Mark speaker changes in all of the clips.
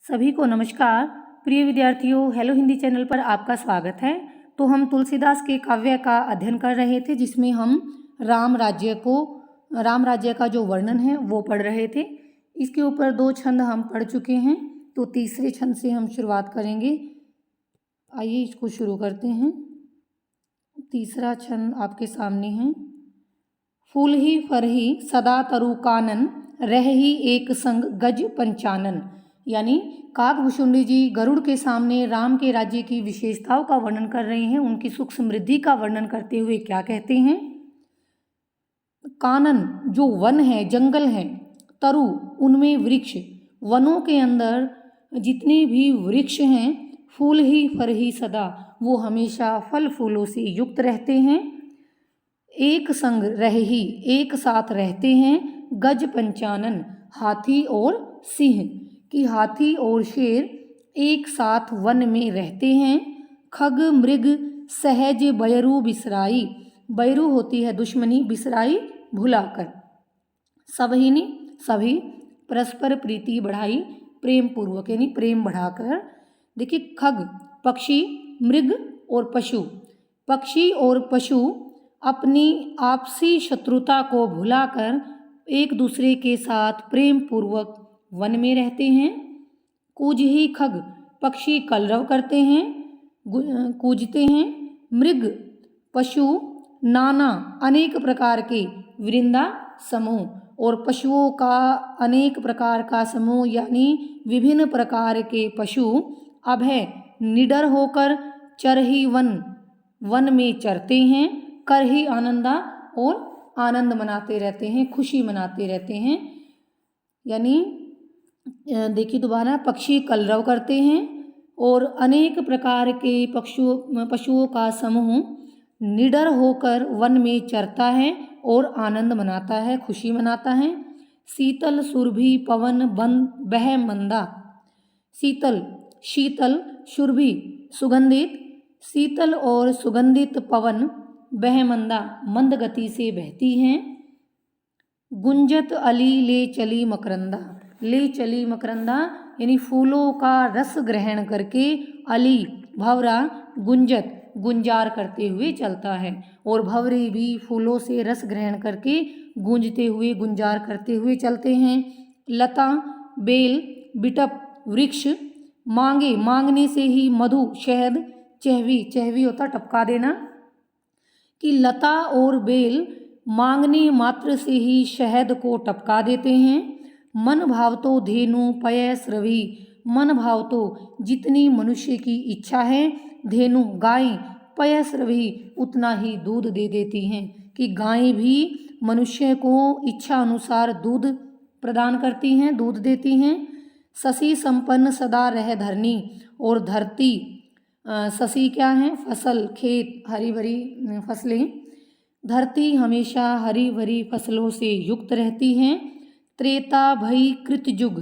Speaker 1: सभी को नमस्कार। प्रिय विद्यार्थियों, हेलो हिंदी चैनल पर आपका स्वागत है। तो हम तुलसीदास के काव्य का अध्ययन कर रहे थे, जिसमें हम राम राज्य का जो वर्णन है वो पढ़ रहे थे। इसके ऊपर 2 छंद हम पढ़ चुके हैं, तो तीसरे छंद से हम शुरुआत करेंगे। आइए इसको शुरू करते हैं। तीसरा छंद आपके सामने है। फूल ही फरही सदा तरु कानन, रह ही एक संग गज पंचानन। यानी काकभुशुंडी जी गरुड़ के सामने राम के राज्य की विशेषताओं का वर्णन कर रहे हैं, उनकी सुख समृद्धि का वर्णन करते हुए क्या कहते हैं। कानन जो वन है, जंगल है, तरु उनमें वृक्ष, वनों के अंदर जितने भी वृक्ष हैं, फूल ही फरही सदा वो हमेशा फल फूलों से युक्त रहते हैं। एक संग रह ही एक साथ रहते हैं, गज पंचानन हाथी और सिंह कि हाथी और शेर एक साथ वन में रहते हैं। खग मृग सहज बयरू बिसराई, बयरू होती है दुश्मनी, बिसराई भुलाकर। सभहिनी सभी परस्पर प्रीति बढ़ाई, प्रेम पूर्वक यानी प्रेम बढ़ाकर। देखिए खग पक्षी, मृग और पशु, पक्षी और पशु अपनी आपसी शत्रुता को भुलाकर एक दूसरे के साथ प्रेम पूर्वक वन में रहते हैं। कूजही खग पक्षी कलरव करते हैं, कूजते हैं। मृग पशु नाना अनेक प्रकार के वृंदा समूह, और पशुओं का अनेक प्रकार का समूह यानी विभिन्न प्रकार के पशु अभय निडर होकर चरही वन में चरते हैं। कर ही आनंदा और आनंद मनाते रहते हैं, खुशी मनाते रहते हैं। यानी देखिए दोबारा, पक्षी कलरव करते हैं और अनेक प्रकार के पशुओं का समूह निडर होकर वन में चरता है और आनंद मनाता है, खुशी मनाता है। शीतल सुरभि पवन बह मंदा, शीतल सुरभि सुगंधित, शीतल और सुगंधित पवन बह मंदा मंद गति से बहती हैं। गुंजत अली ले चली मकरंदा, ले चली मकरंदा यानी फूलों का रस ग्रहण करके अली भंवरा गुंजत गुंजार करते हुए चलता है, और भंवरे भी फूलों से रस ग्रहण करके गूंजते हुए गुंजार करते हुए चलते हैं। लता बेल बिटप वृक्ष, मांगने से ही मधु शहद, चहवी होता टपका देना, कि लता और बेल मांगने मात्र से ही शहद को टपका देते हैं। मन भाव तो धेनु पय स्रवी, मन भाव तो जितनी मनुष्य की इच्छा है, धेनु गाय पय स्रवी उतना ही दूध दे देती हैं, कि गाय भी मनुष्य को इच्छा अनुसार दूध प्रदान करती हैं, दूध देती हैं। शशि संपन्न सदा रह धरनी, और धरती शशि क्या है, फसल, खेत, हरी भरी फसलें, धरती हमेशा हरी भरी फसलों से युक्त रहती हैं। त्रेता भई कृतयुग,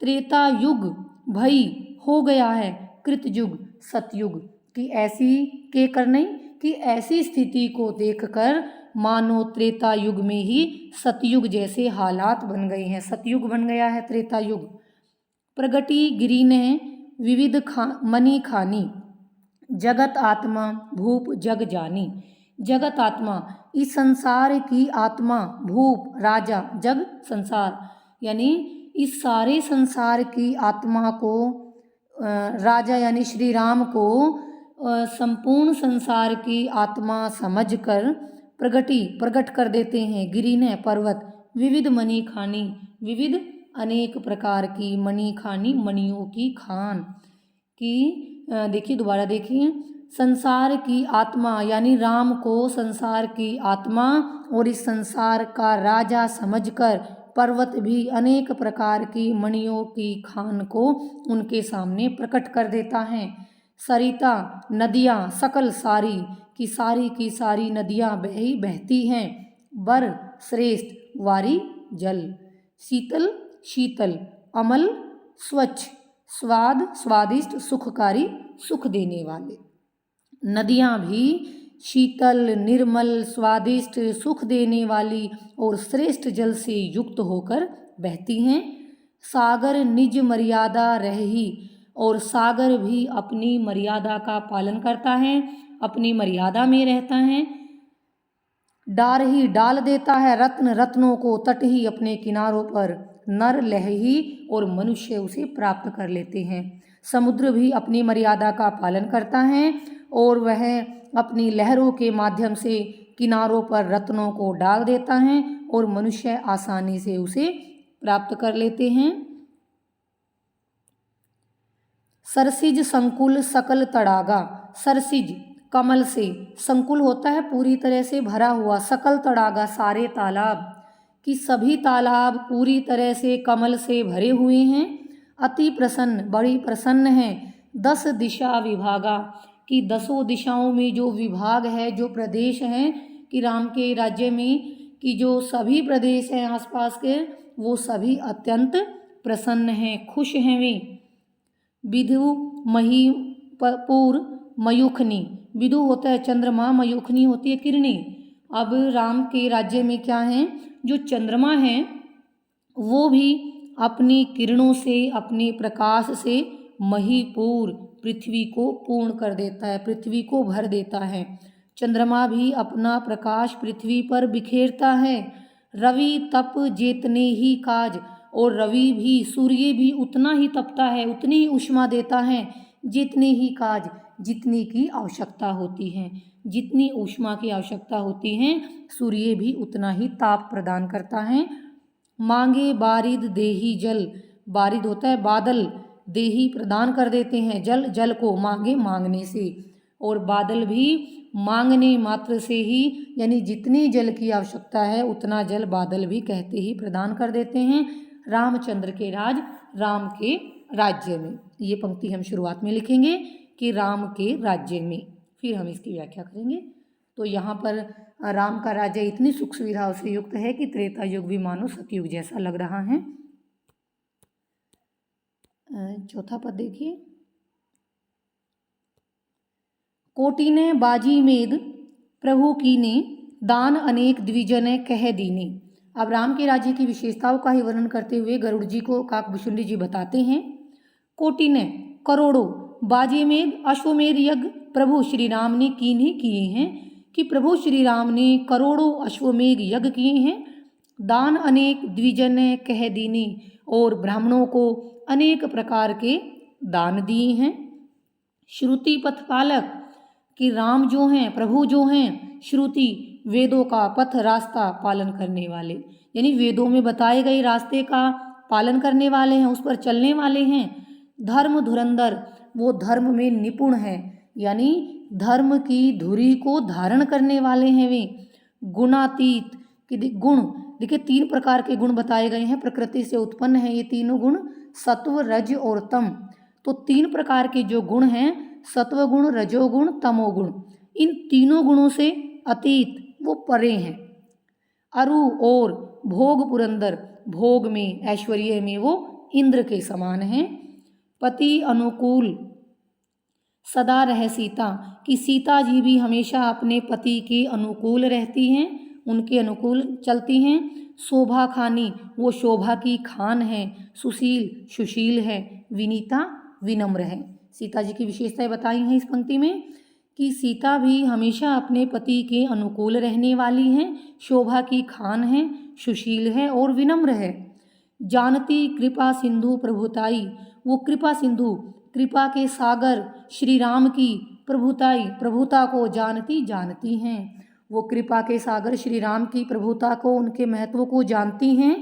Speaker 1: त्रेता युग भई हो गया है, कृतयुग सतयुग, कि ऐसी के करने कि ऐसी स्थिति को देखकर मानो त्रेता युग में ही सतयुग जैसे हालात बन गए हैं, सतयुग बन गया है त्रेता युग। प्रगति गिरी ने विविध मनी खानी, जगत आत्मा भूप जग जानी, जगत आत्मा इस संसार की आत्मा, भूप राजा, जग संसार यानी इस सारे संसार की आत्मा को राजा यानी श्री राम को संपूर्ण संसार की आत्मा समझकर प्रकट कर देते हैं। गिरी ने पर्वत, विविध मणि खानी, विविध अनेक प्रकार की मणि खानी, मणियों की खान की। देखिए दोबारा देखिए, संसार की आत्मा यानी राम को संसार की आत्मा और इस संसार का राजा समझकर पर्वत भी अनेक प्रकार की मणियों की खान को उनके सामने प्रकट कर देता है। सरिता नदियाँ सकल सारी की सारी नदियाँ बहती हैं, बर श्रेष्ठ वारी जल, शीतल अमल स्वच्छ, स्वाद स्वादिष्ट सुखकारी, सुख देने वाले। नदियाँ भी शीतल निर्मल स्वादिष्ट सुख देने वाली और श्रेष्ठ जल से युक्त होकर बहती हैं। सागर निज मर्यादा रही, और सागर भी अपनी मर्यादा का पालन करता है, अपनी मर्यादा में रहता है। डार ही डाल देता है रत्न रत्नों को, तट ही अपने किनारों पर नर लह ही, और मनुष्य उसे प्राप्त कर लेते हैं। समुद्र भी अपनी मर्यादा का पालन करता है, और वह अपनी लहरों के माध्यम से किनारों पर रत्नों को डाल देता है, और मनुष्य आसानी से उसे प्राप्त कर लेते हैं। सरसिज संकुल सकल तड़ागा, सरसिज कमल से, संकुल होता है पूरी तरह से भरा हुआ, सकल तड़ागा सारे तालाब, कि सभी तालाब पूरी तरह से कमल से भरे हुए हैं। अति प्रसन्न बड़ी प्रसन्न है। 10 दिशा विभागा, कि 10 दिशाओं में जो विभाग है, जो प्रदेश हैं कि राम के राज्य में, कि जो सभी प्रदेश हैं आसपास के, वो सभी अत्यंत प्रसन्न हैं, खुश हैं वे। विधु महीपुर मयूखनी, विधु होता है चंद्रमा, मयूखनी होती है किरणें। अब राम के राज्य में क्या है, जो चंद्रमा है वो भी अपनी किरणों से, अपने प्रकाश से महीपुर पृथ्वी को पूर्ण कर देता है, पृथ्वी को भर देता है। चंद्रमा भी अपना प्रकाश पृथ्वी पर बिखेरता है। रवि तप जेतने ही काज, और रवि भी, सूर्य भी उतना ही तपता है, उतनी ही ऊष्मा देता है, जितने ही काज, जितनी की आवश्यकता होती है, जितनी ऊष्मा की आवश्यकता होती है सूर्य भी उतना ही ताप प्रदान करता है। मांगे बारिद देही जल, बारिद होता है बादल, देही प्रदान कर देते हैं जल, जल को मांगे मांगने से, और बादल भी मांगने मात्र से ही, यानी जितनी जल की आवश्यकता है उतना जल बादल भी कहते ही प्रदान कर देते हैं। रामचंद्र के राज, राम के राज्य में, ये पंक्ति हम शुरुआत में लिखेंगे कि राम के राज्य में, फिर हम इसकी व्याख्या करेंगे। तो यहाँ पर राम का राज्य इतनी सुख सुविधाओं से युक्त है कि त्रेता युग भी मानो सतयुग जैसा लग रहा है। चौथा पद देखिए, कोटि ने बाजी मेद प्रभु की ने, दान अनेक द्विजन कह दीने। अब राम के राज्य की विशेषताओं का ही वर्णन करते हुए गरुड़ जी को काकभूषुंडी जी बताते हैं। कोटि ने करोड़ों, बाजीमेध अश्वमेध यज्ञ प्रभु श्री राम ने किन्हीं किए हैं, कि प्रभु श्री राम ने करोड़ों अश्वमेध यज्ञ किए हैं। दान अनेक द्विजन कह दीने, और ब्राह्मणों को अनेक प्रकार के दान दिए हैं। श्रुति पथ पालक, कि राम जो हैं, प्रभु जो हैं, श्रुति वेदों का पथ रास्ता पालन करने वाले, यानी वेदों में बताए गए रास्ते का पालन करने वाले हैं, उस पर चलने वाले हैं। धर्म धुरंधर, वो धर्म में निपुण है, यानी धर्म की धुरी को धारण करने वाले हैं वे। गुणातीत, कि गुण देखिए 3 प्रकार के गुण बताए गए हैं, प्रकृति से उत्पन्न है ये तीनों गुण, सत्व रज और तम। तो 3 प्रकार के जो गुण हैं, सत्वगुण, रजोगुण, तमोगुण, इन तीनों गुणों से अतीत, वो परे हैं। अरु और भोग पुरंदर, भोग में, ऐश्वर्य में वो इंद्र के समान हैं। पति अनुकूल सदा रह सीता, कि सीता जी भी हमेशा अपने पति के अनुकूल रहती हैं, उनके अनुकूल चलती हैं। शोभा खानी, वो शोभा की खान है। सुशील, सुशील है। विनीता, विनम्र है। सीता जी की विशेषताएं बताई हैं इस पंक्ति में, कि सीता भी हमेशा अपने पति के अनुकूल रहने वाली हैं, शोभा की खान है, सुशील है और विनम्र है। जानती कृपा सिंधु प्रभुताई, वो कृपा सिंधु, कृपा के सागर श्री राम की प्रभुताई, प्रभुता को जानती हैं। वो कृपा के सागर श्री राम की प्रभुता को, उनके महत्व को जानती हैं।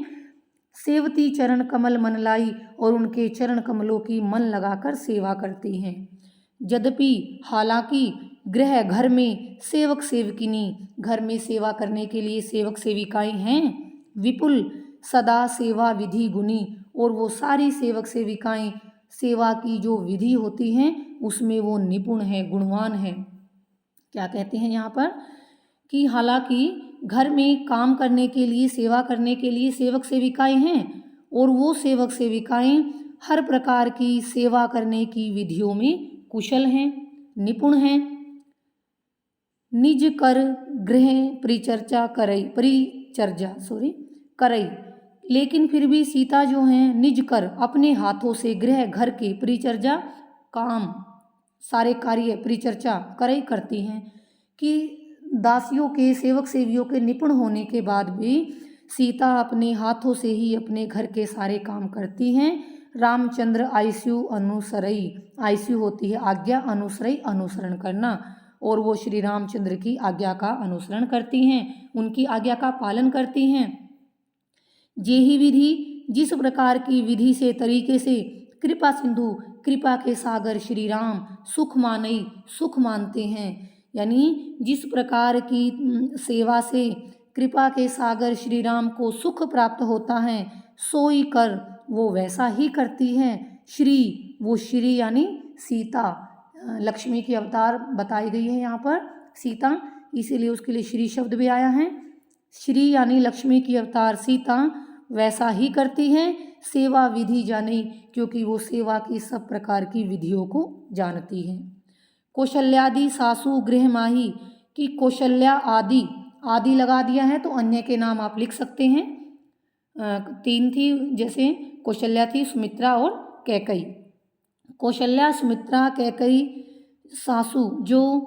Speaker 1: सेवती चरण कमल मन लाई, और उनके चरण कमलों की मन लगाकर सेवा करती हैं। यद्यपि, हालांकि, गृह घर में सेवक सेवकिनी, घर में सेवा करने के लिए सेवक सेविकाएं हैं। विपुल सदा सेवा विधि गुनी, और वो सारी सेवक सेविकाएं सेवा की जो विधि होती हैं उसमें वो निपुण है, गुणवान है। क्या कहते हैं यहाँ पर, कि हालांकि घर में काम करने के लिए, सेवा करने के लिए सेवक सेविकाएं हैं, और वो सेवक सेविकाएं हर प्रकार की सेवा करने की विधियों में कुशल हैं, निपुण हैं। निज कर गृह परिचर्चा करई, करई, लेकिन फिर भी सीता जो हैं निज कर अपने हाथों से गृह घर के परिचर्या काम सारे कार्य परिचर्चा करे करती हैं कि दासियों के सेवक सेवियों के निपुण होने के बाद भी सीता अपने हाथों से ही अपने घर के सारे काम करती हैं। रामचंद्र आयुष्यु अनुसरई, आयुष्यु होती है आज्ञा, अनुसरई अनुसरण करना, और वो श्री रामचंद्र की आज्ञा का अनुसरण करती हैं, उनकी आज्ञा का पालन करती हैं। जे ही विधि, जिस प्रकार की विधि से तरीके से कृपा सिंधु कृपा के सागर श्री राम सुख मानई सुख मानते हैं, यानी जिस प्रकार की सेवा से कृपा के सागर श्री राम को सुख प्राप्त होता है, सोई कर वो वैसा ही करती हैं। श्री, वो श्री यानी सीता, लक्ष्मी की अवतार बताई गई है यहाँ पर सीता, इसीलिए उसके लिए श्री शब्द भी आया है। श्री यानी लक्ष्मी की अवतार सीता वैसा ही करती हैं, सेवा विधि जानी, क्योंकि वो सेवा की सब प्रकार की विधियों को जानती हैं। कौशल्यादि सासु गृह माही, कि कौशल्या आदि, आदि लगा दिया है तो अन्य के नाम आप लिख सकते हैं। 3 थी, जैसे कौशल्या थी, सुमित्रा और कैकई। कौशल्या सुमित्रा कैकई सासु, जो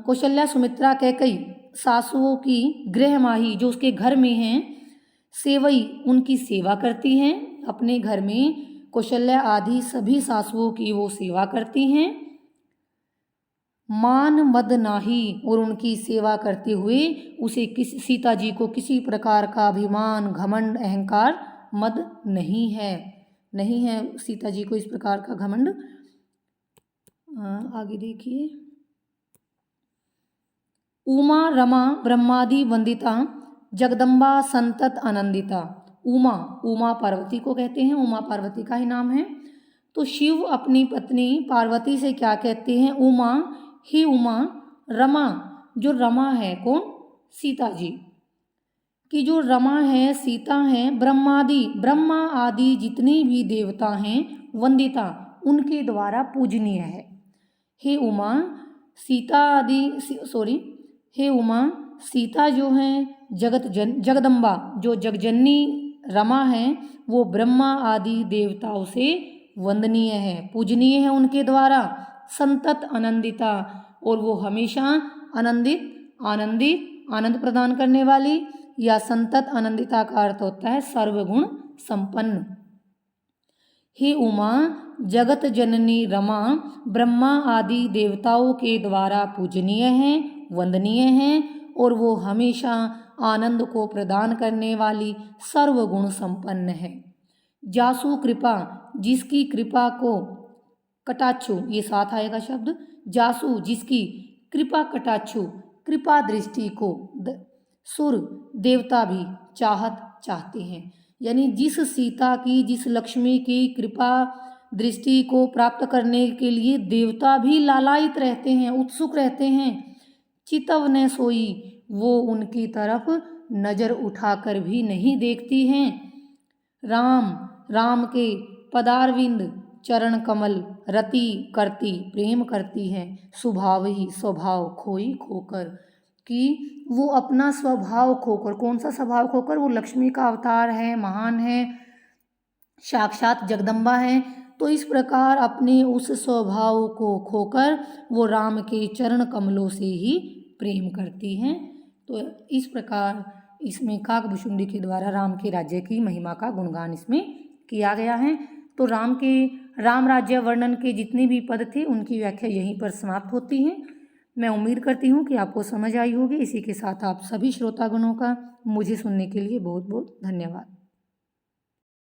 Speaker 1: कौशल्या सुमित्रा कैकई सासुओं की गृह माही जो उसके घर में हैं, सेवई उनकी सेवा करती हैं। अपने घर में कौशल्या आदि सभी सासुओं की वो सेवा करती हैं। मान मद नाही, और उनकी सेवा करते हुए उसे सीता जी को किसी प्रकार का अभिमान घमंड अहंकार मद नहीं है सीता जी को इस प्रकार का घमंड। आगे देखिए, उमा रमा ब्रह्मादि वंदिता जगदम्बा संतत आनंदिता। उमा पार्वती को कहते हैं, उमा पार्वती का ही नाम है। तो शिव अपनी पत्नी पार्वती से क्या कहते हैं, उमा ही उमा, रमा जो रमा है कौन, सीता जी की जो रमा है सीता हैं, ब्रह्मा आदि जितने भी देवता हैं, वंदिता उनके द्वारा पूजनीय है। हे उमा सीता आदि हे उमा सीता जो हैं जगदम्बा जो जगजननी रमा है, वो ब्रह्मा आदि देवताओं से वंदनीय है, पूजनीय है उनके द्वारा। संतत आनंदिता, और वो हमेशा आनंद प्रदान करने वाली, या संतत आनंदिता का अर्थ होता है सर्वगुण संपन्न। हे उमा जगत जननी रमा ब्रह्मा आदि देवताओं के द्वारा पूजनीय हैं, वंदनीय हैं, और वो हमेशा आनंद को प्रदान करने वाली सर्वगुण संपन्न है। जासु कृपा, जिसकी कृपा को कटाक्षु, ये साथ आएगा शब्द, जासु जिसकी कृपा कटाक्षु कृपा दृष्टि को सुर देवता भी चाहते हैं, यानी जिस सीता की जिस लक्ष्मी की कृपा दृष्टि को प्राप्त करने के लिए देवता भी लालायित रहते हैं, उत्सुक रहते हैं। चितव न सोई, वो उनकी तरफ नजर उठाकर भी नहीं देखती हैं। राम के पदारविंद चरण कमल रति करती प्रेम करती हैं, स्वभाव खोई खोकर, कि वो अपना स्वभाव खोकर, कौन सा स्वभाव खोकर, वो लक्ष्मी का अवतार है, महान है, साक्षात जगदम्बा है, तो इस प्रकार अपने उस स्वभाव को खोकर वो राम के चरण कमलों से ही प्रेम करती हैं। तो इस प्रकार इसमें काकभुशुंडी के द्वारा राम के राज्य की महिमा का गुणगान इसमें किया गया है। तो राम राज्य वर्णन के जितने भी पद थे उनकी व्याख्या यहीं पर समाप्त होती है। मैं उम्मीद करती हूँ कि आपको समझ आई होगी। इसी के साथ आप सभी श्रोतागणों का मुझे सुनने के लिए बहुत बहुत धन्यवाद।